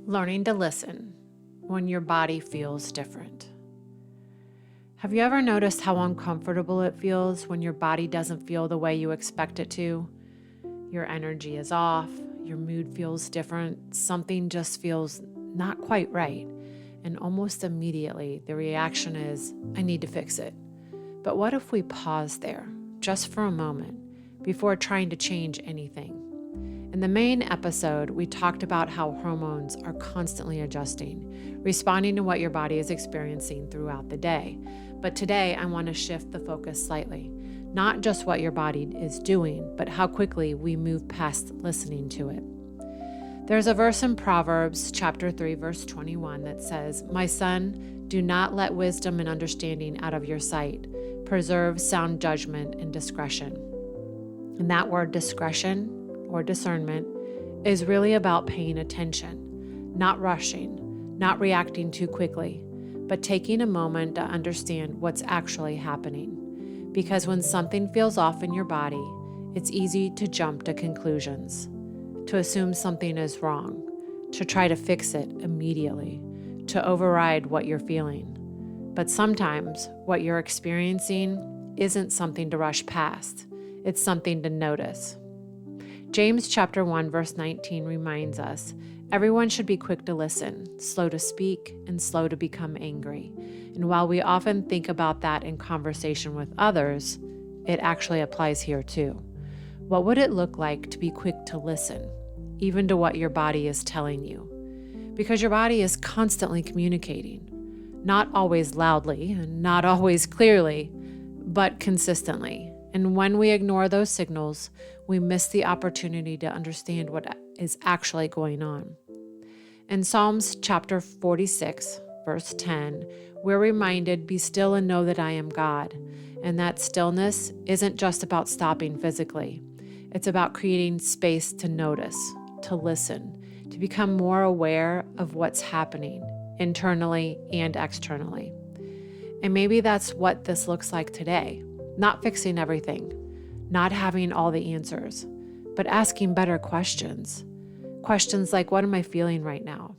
Learning to listen when your body feels different. Have you ever noticed how uncomfortable it feels when your body doesn't feel the way you expect it to? Your energy is off, your mood feels different, something just feels not quite right, and almost immediately the reaction is, I need to fix it. But what if we pause there, just for a moment, before trying to change anything? In the main episode, we talked about how hormones are constantly adjusting, responding to what your body is experiencing throughout the day. But today, I want to shift the focus slightly. Not just what your body is doing, but how quickly we move past listening to it. There's a verse in Proverbs chapter 3, verse 21 that says, "My son, do not let wisdom and understanding out of your sight. Preserve sound judgment and discretion." And that word discretion or discernment is really about paying attention, not rushing, not reacting too quickly, but taking a moment to understand what's actually happening. Because when something feels off in your body, it's easy to jump to conclusions, to assume something is wrong, to try to fix it immediately, to override what you're feeling. But sometimes what you're experiencing isn't something to rush past, it's something to notice. James chapter 1, verse 19 reminds us, everyone should be quick to listen, slow to speak, and slow to become angry. And while we often think about that in conversation with others, it actually applies here too. What would it look like to be quick to listen, even to what your body is telling you? Because your body is constantly communicating, not always loudly and not always clearly, but consistently. And when we ignore those signals, we miss the opportunity to understand what is actually going on. In Psalms chapter 46, verse 10, we're reminded, "Be still and know that I am God." And that stillness isn't just about stopping physically. It's about creating space to notice, to listen, to become more aware of what's happening internally and externally. And maybe that's what this looks like today. Not fixing everything, not having all the answers, but asking better questions. Questions like, what am I feeling right now?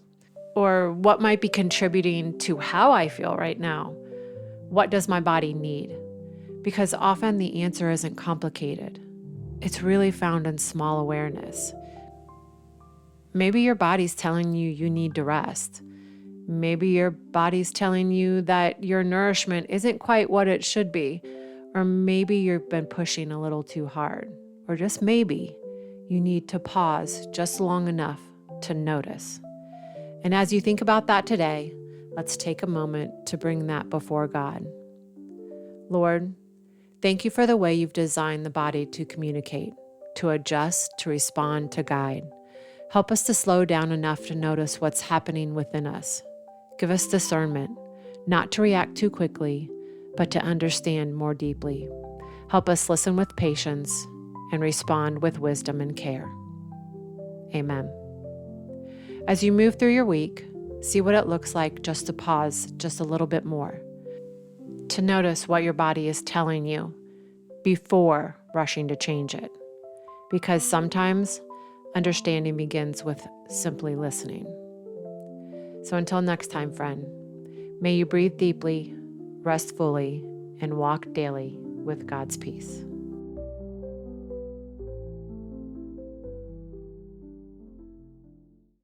Or what might be contributing to how I feel right now? What does my body need? Because often the answer isn't complicated. It's really found in small awareness. Maybe your body's telling you you need to rest. Maybe your body's telling you that your nourishment isn't quite what it should be. Or maybe you've been pushing a little too hard. Or just maybe you need to pause just long enough to notice. And as you think about that today, let's take a moment to bring that before God. Lord, thank you for the way you've designed the body to communicate, to adjust, to respond, to guide. Help us to slow down enough to notice what's happening within us. Give us discernment, not to react too quickly, but to understand more deeply. Help us listen with patience and respond with wisdom and care. Amen. As you move through your week, see what it looks like just to pause just a little bit more, to notice what your body is telling you before rushing to change it. Because sometimes understanding begins with simply listening. So until next time, friend, may you breathe deeply, rest fully, and walk daily with God's peace.